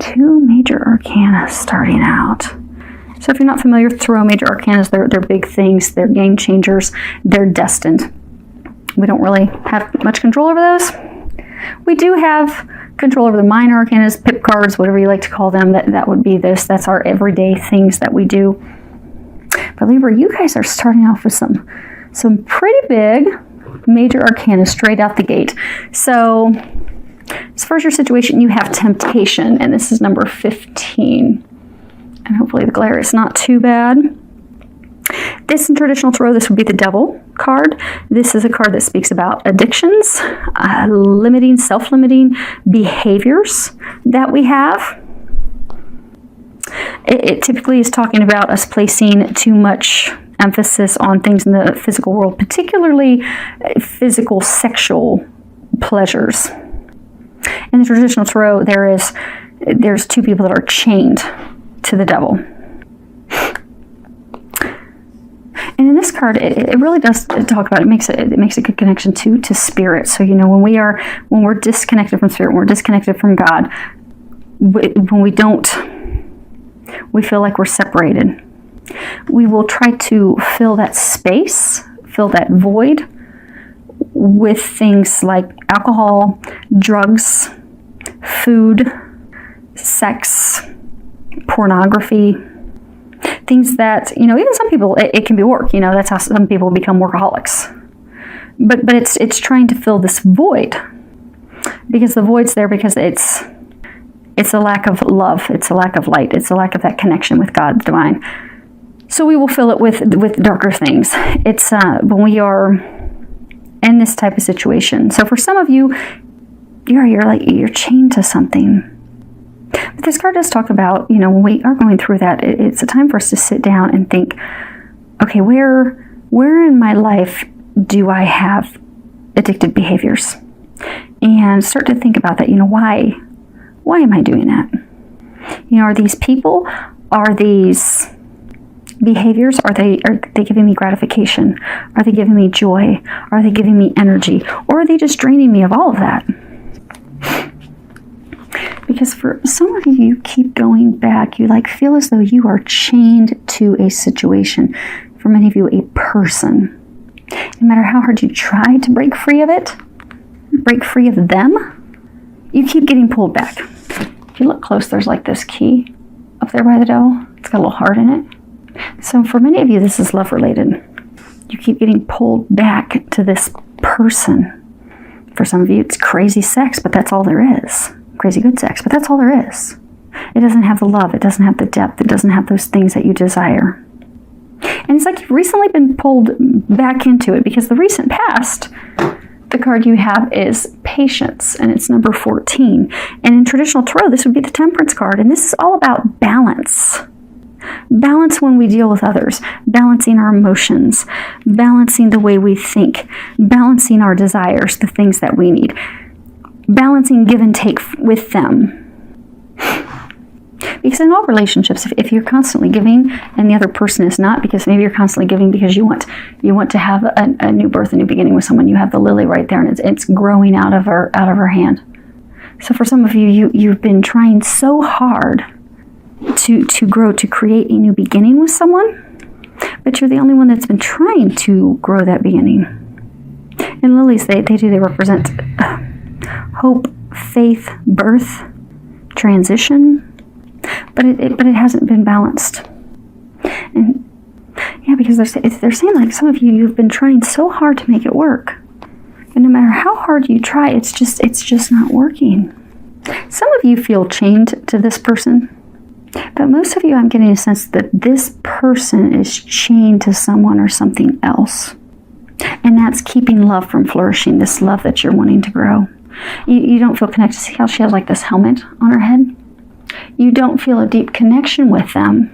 2 major arcana starting out. So if you're not familiar with tarot major arcanas, they're big things, they're game changers, they're destined. We don't really have much control over those. We do have control over the minor arcanas, pip cards, whatever you like to call them. That would be this. That's our everyday things that we do. But Libra, you guys are starting off with some pretty big major arcana straight out the gate. So as far as your situation, you have temptation, and this is number 15. And hopefully the glare is not too bad. This in traditional tarot, this would be the Devil card. This is a card that speaks about addictions, limiting, self-limiting behaviors that we have. It typically is talking about us placing too much emphasis on things in the physical world, particularly physical sexual pleasures. In the traditional tarot, there's 2 people that are chained to the devil. And in this card, it really does talk about, it makes a good connection to spirit. So, you know, when we're disconnected from spirit, when we're disconnected from God, when we feel like we're separated. We will try to fill that space, fill that void with things like alcohol, drugs, food, sex, pornography, things that, you know, even some people, it can be work. You know, that's how some people become workaholics. But it's trying to fill this void, because the void's there because it's a lack of love, it's a lack of light, it's a lack of that connection with God, the divine. So we will fill it with darker things. It's when we are in this type of situation. So for some of you, you're chained to something. But this card does talk about, you know, when we are going through that, it's a time for us to sit down and think, okay, where in my life do I have addictive behaviors? And start to think about that. You know, why am I doing that? You know, are these people? Are these behaviors? Are they giving me gratification? Are they giving me joy? Are they giving me energy? Or are they just draining me of all of that? Because for some of you, you keep going back. You feel as though you are chained to a situation. For many of you, a person. No matter how hard you try to break free of it, break free of them, you keep getting pulled back. If you look close, there's like this key up there by the devil. It's got a little heart in it. So for many of you, this is love related. You keep getting pulled back to this person. For some of you, it's crazy sex, but that's all there is. Crazy good sex, but that's all there is. It doesn't have the love. It doesn't have the depth. It doesn't have those things that you desire. And it's like you've recently been pulled back into it, because the recent past, the card you have is patience, and it's number 14. And in traditional tarot, this would be the Temperance card, and this is all about balance. Balance when we deal with others, balancing our emotions, balancing the way we think, balancing our desires, the things that we need, balancing give and take with them. Because in all relationships, if you're constantly giving and the other person is not, because maybe you're constantly giving because you want to have a new birth, a new beginning with someone, you have the lily right there, and it's growing out of her hand. So for some of you, you've been trying so hard to grow, to create a new beginning with someone, but you're the only one that's been trying to grow that beginning. And lilies, they represent hope, faith, birth, transition, but it hasn't been balanced. And yeah, because they're saying, like, some of you've been trying so hard to make it work, and no matter how hard you try, it's just not working. Some of you feel chained to this person, but most of you, I'm getting a sense that this person is chained to someone or something else, and that's keeping love from flourishing, this love that you're wanting to grow. You don't feel connected. See how she has like this helmet on her head? You don't feel a deep connection with them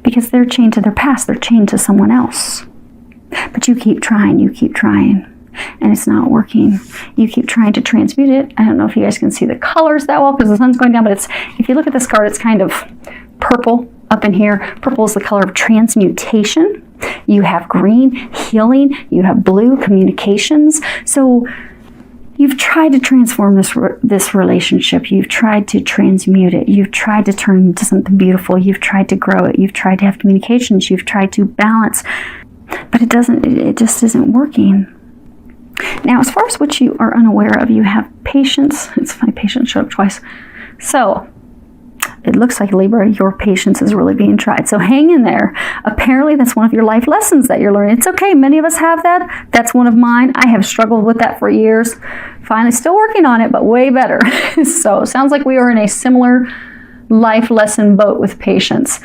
because they're chained to their past. They're chained to someone else. But you keep trying, and it's not working. You keep trying to transmute it. I don't know if you guys can see the colors that well because the sun's going down, but if you look at this card, it's kind of purple up in here. Purple is the color of transmutation. You have green, healing. You have blue, communications. So You've tried to transform this relationship. You've tried to transmute it. You've tried to turn it into something beautiful. You've tried to grow it. You've tried to have communications. You've tried to balance, but it just isn't working. Now, as far as what you are unaware of, you have patience. It's funny, patience showed up twice. So it looks like, Libra, your patience is really being tried. So hang in there. Apparently, that's one of your life lessons that you're learning. It's okay. Many of us have that. That's one of mine. I have struggled with that for years. Finally, still working on it, but way better. So sounds like we are in a similar life lesson boat with patience.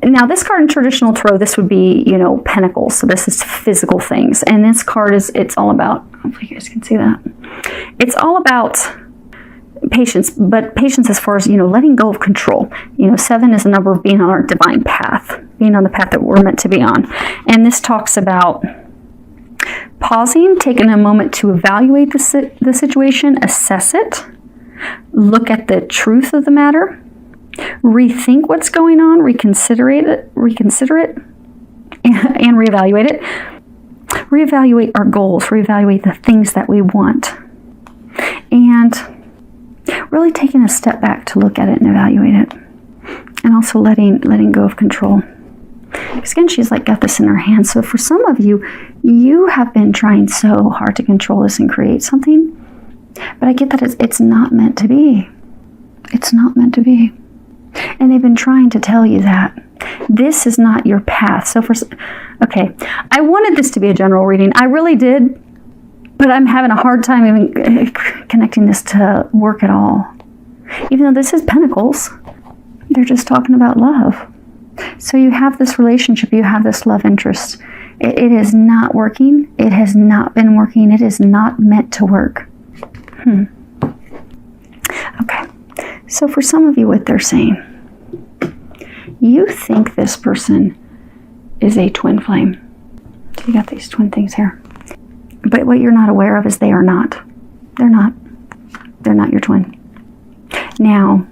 Now, this card in traditional tarot, this would be, pentacles. So this is physical things. And this card it's all about, hopefully you guys can see that. It's all about patience, but patience as far as, letting go of control. 7 is the number of being on our divine path, being on the path that we're meant to be on. And this talks about pausing, taking a moment to evaluate the situation, assess it, look at the truth of the matter, rethink what's going on, reconsider it, and reevaluate it. Reevaluate our goals, reevaluate the things that we want. And really taking a step back to look at it and evaluate it. And also letting go of control. Because again, she's got this in her hand. So for some of you, you have been trying so hard to control this and create something. But I get that it's not meant to be. It's not meant to be. And they've been trying to tell you that. This is not your path. So okay, I wanted this to be a general reading. I really did. But I'm having a hard time even connecting this to work at all. Even though this is Pentacles, they're just talking about love. So you have this relationship, you have this love interest. It is not working. It has not been working. It is not meant to work. Okay. So for some of you, what they're saying, you think this person is a twin flame. So you got these twin things here. But what you're not aware of is they are not. They're not. They're not your twin. Now,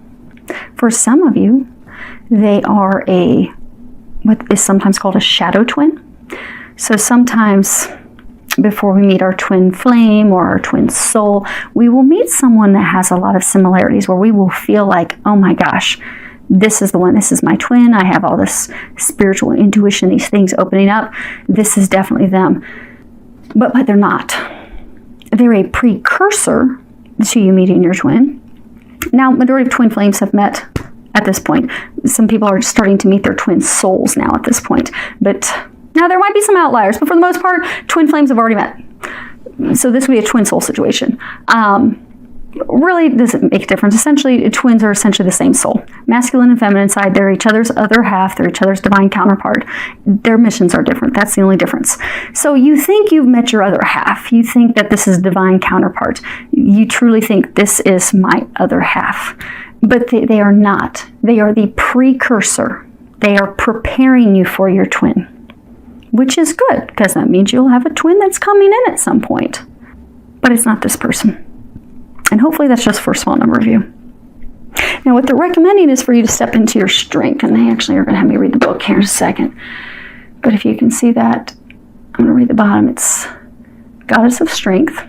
for some of you, they are what is sometimes called a shadow twin. So sometimes before we meet our twin flame or our twin soul, we will meet someone that has a lot of similarities where we will feel like, oh my gosh, this is the one, this is my twin. I have all this spiritual intuition, these things opening up. This is definitely them. But they're not. They're a precursor to you meeting your twin. Now, majority of twin flames have met at this point. Some people are starting to meet their twin souls now at this point. But now there might be some outliers, but for the most part, twin flames have already met. So this would be a twin soul situation. Really doesn't make a difference. Essentially, twins are essentially the same soul. Masculine and feminine side, they're each other's other half. They're each other's divine counterpart. Their missions are different. That's the only difference. So you think you've met your other half. You think that this is divine counterpart. You truly think this is my other half. But they are not. They are the precursor. They are preparing you for your twin, which is good because that means you'll have a twin that's coming in at some point. But it's not this person. And hopefully that's just for a small number of you. Now, what they're recommending is for you to step into your strength. And they actually are going to have me read the book here in a second. But if you can see that, I'm going to read the bottom. It's Goddess of Strength.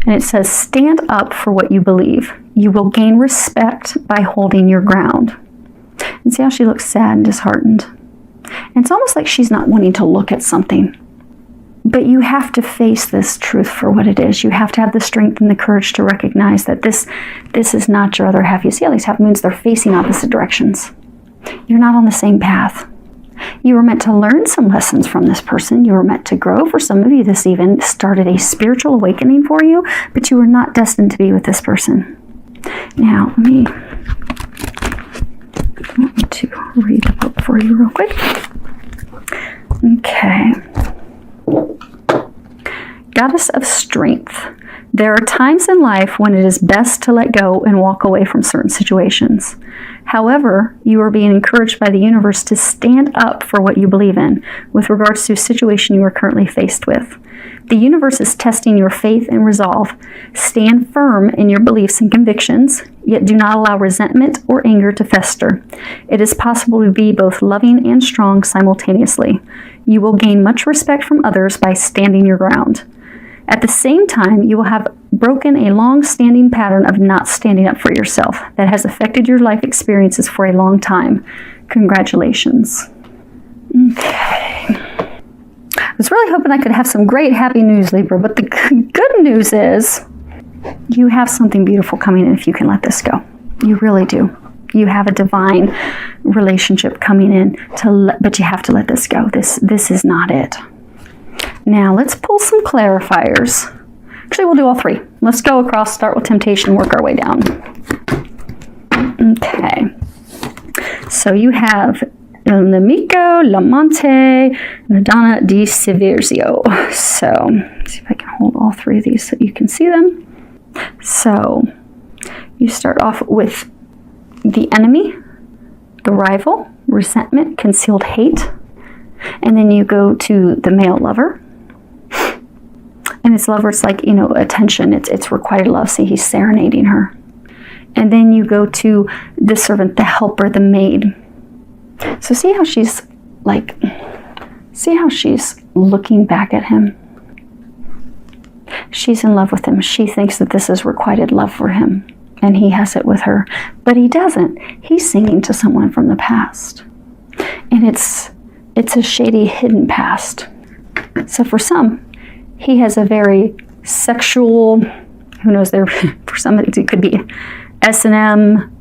And it says, stand up for what you believe. You will gain respect by holding your ground. And see how she looks sad and disheartened. And it's almost like she's not wanting to look at something. But you have to face this truth for what it is. You have to have the strength and the courage to recognize that this is not your other half. You see how these half moons, they're facing opposite directions. You're not on the same path. You were meant to learn some lessons from this person. You were meant to grow. For some of you, this even started a spiritual awakening for you, but you were not destined to be with this person. Now, I want me to read the book for you real quick. Okay. Goddess of Strength. There are times in life when it is best to let go and walk away from certain situations. However, you are being encouraged by the universe to stand up for what you believe in with regards to a situation you are currently faced with. The universe is testing your faith and resolve. Stand firm in your beliefs and convictions, yet do not allow resentment or anger to fester. It is possible to be both loving and strong simultaneously. You will gain much respect from others by standing your ground. At the same time, you will have broken a long-standing pattern of not standing up for yourself that has affected your life experiences for a long time. Congratulations. Okay. I was really hoping I could have some great happy news, Libra, but the good news is you have something beautiful coming in if you can let this go. You really do. You have a divine relationship coming in, but you have to let this go. This is not it. Now, let's pull some clarifiers. Actually, we'll do all three. Let's go across, start with temptation, work our way down. Okay. So you have Il Nemico, L'Amante, Madonna di Severzio. So, let's see if I can hold all three of these so you can see them. So, you start off with the enemy, the rival, resentment, concealed hate. And then you go to the male lover. And this lover, it's like, attention. It's requited love. See, he's serenading her. And then you go to the servant, the helper, the maid. So see how she's looking back at him. She's in love with him. She thinks that this is requited love for him. And he has it with her. But he doesn't. He's singing to someone from the past. And it's a shady, hidden past. So for some, he has a very sexual, who knows, for some it could be S&M,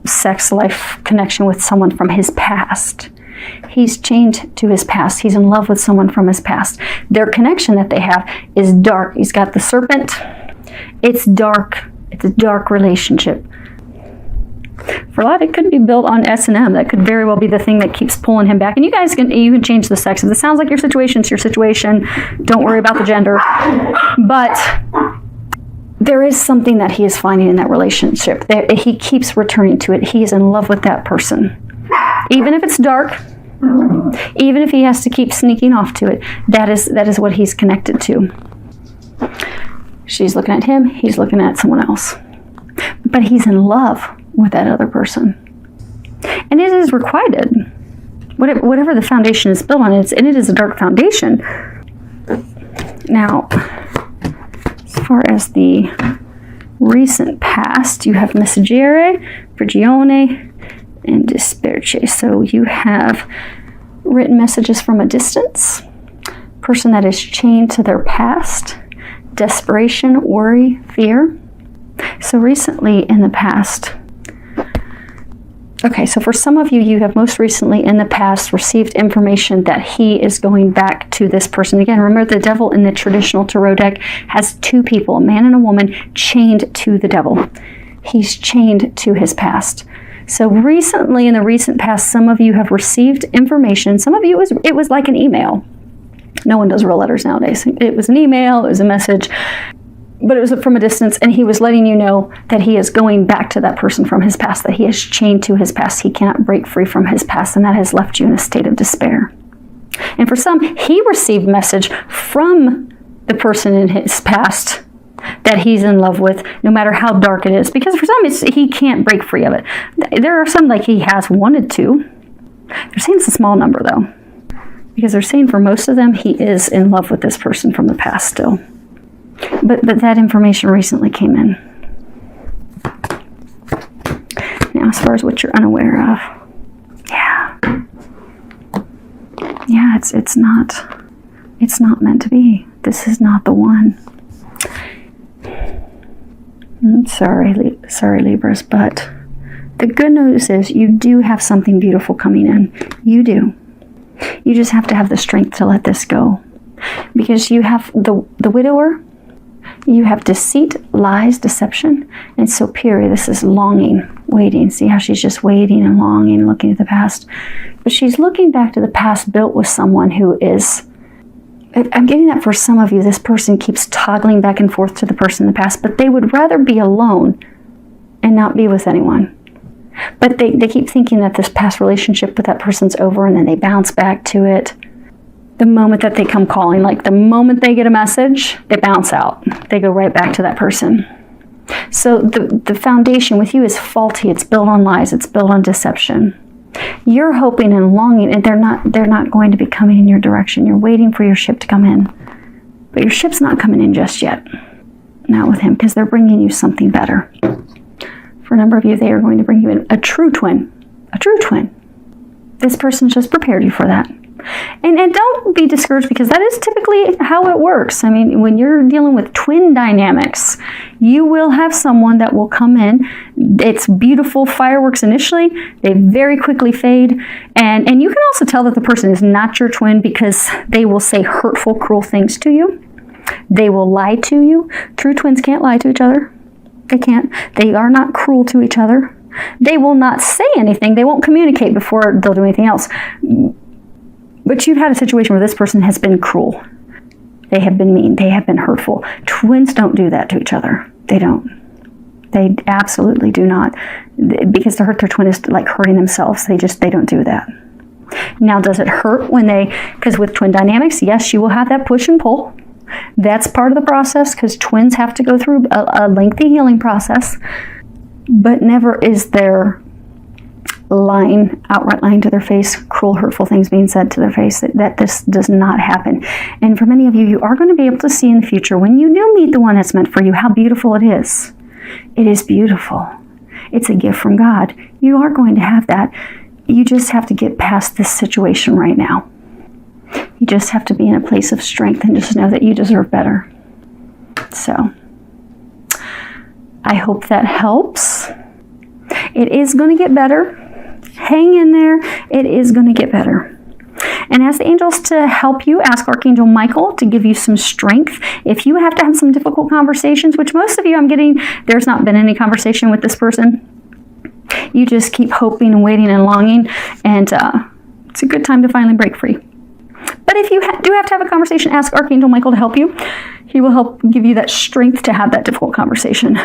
sex life connection with someone from his past. He's chained to his past. He's in love with someone from his past. Their connection that they have is dark. He's got the serpent. It's dark. It's a dark relationship. For a lot, it could be built on S&M. That could very well be the thing that keeps pulling him back. And you guys can change the sex. If it sounds like your situation, it's your situation. Don't worry about the gender. But there is something that he is finding in that relationship. He keeps returning to it. He is in love with that person. Even if it's dark, even if he has to keep sneaking off to it, that is what he's connected to. She's looking at him. He's looking at someone else. But he's in love with that other person. And it is requited. Whatever the foundation is built on, it is a dark foundation. Now, as far as the recent past, you have Messaggere, Prigione, and Disperce. So you have written messages from a distance, person that is chained to their past, desperation, worry, fear. So recently in the past, okay, so for some of you, you have most recently in the past received information that he is going back to this person. Again, remember the devil in the traditional tarot deck has two people, a man and a woman, chained to the devil. He's chained to his past. So recently, in the recent past, some of you have received information. Some of you, it was like an email. No one does real letters nowadays. It was an email, it was a message, but it was from a distance, and he was letting you know that he is going back to that person from his past, that he is chained to his past. He cannot break free from his past, and that has left you in a state of despair. And for some, he received message from the person in his past that he's in love with, no matter how dark it is. Because for some, he can't break free of it. There are some like he has wanted to. They're saying it's a small number, though. Because they're saying for most of them, he is in love with this person from the past still. But that information recently came in. Now, as far as what you're unaware of, yeah, it's not meant to be. This is not the one. Sorry, Libras, but the good news is you do have something beautiful coming in. You do. You just have to have the strength to let this go. Because you have the widower, you have deceit, lies, deception, and superior. This is longing, waiting. See how she's just waiting and longing, looking at the past. But she's looking back to the past built with someone who is, I'm getting that for some of you, this person keeps toggling back and forth to the person in the past, but they would rather be alone and not be with anyone. But they keep thinking that this past relationship with that person's over, and then they bounce back to it the moment that they come calling. Like the moment they get a message, they bounce out. They go right back to that person. So the foundation with you is faulty. It's built on lies. It's built on deception. You're hoping and longing, and they're not going to be coming in your direction. You're waiting for your ship to come in. But your ship's not coming in just yet. Not with him, because they're bringing you something better. For a number of you, they are going to bring you in a true twin. A true twin. This person just prepared you for that. And don't be discouraged, because that is typically how it works. I mean, when you're dealing with twin dynamics, you will have someone that will come in. It's beautiful fireworks initially. They very quickly fade. And you can also tell that the person is not your twin, because they will say hurtful, cruel things to you. They will lie to you. True twins can't lie to each other. They can't. They are not cruel to each other. They will not say anything. They won't communicate before they'll do anything else. But you've had a situation where this person has been cruel. They have been mean. They have been hurtful. Twins don't do that to each other. They don't. They absolutely do not. Because to hurt their twin is like hurting themselves. They don't do that. Now, does it hurt when because with twin dynamics, yes, you will have that push and pull. That's part of the process, because twins have to go through a lengthy healing process. But never is there outright lying to their face, cruel, hurtful things being said to their face. That this does not happen. And for many of you, you are going to be able to see in the future, when you do meet the one that's meant for you, how beautiful it is. It is beautiful. It's a gift from God. You are going to have that. You just have to get past this situation right now. You just have to be in a place of strength and just know that you deserve better. So, I hope that helps. It is going to get better. Hang in there. It is going to get better. And ask the angels to help you. Ask Archangel Michael to give you some strength. If you have to have some difficult conversations, which most of you, I'm getting, there's not been any conversation with this person. You just keep hoping and waiting and longing. And it's a good time to finally break free. But if you do have to have a conversation, ask Archangel Michael to help you. He will help give you that strength to have that difficult conversation.